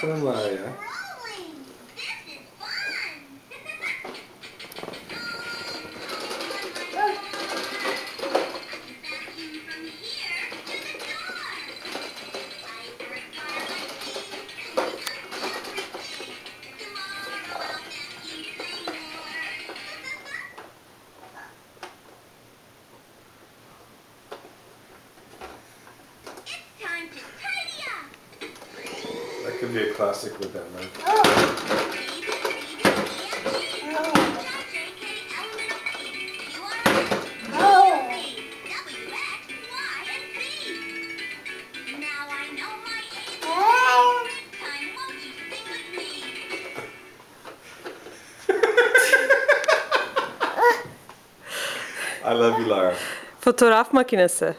Aferin Lara ya. That could be a classic with them, right? I love you, Lara. Fotoğraf makinesi.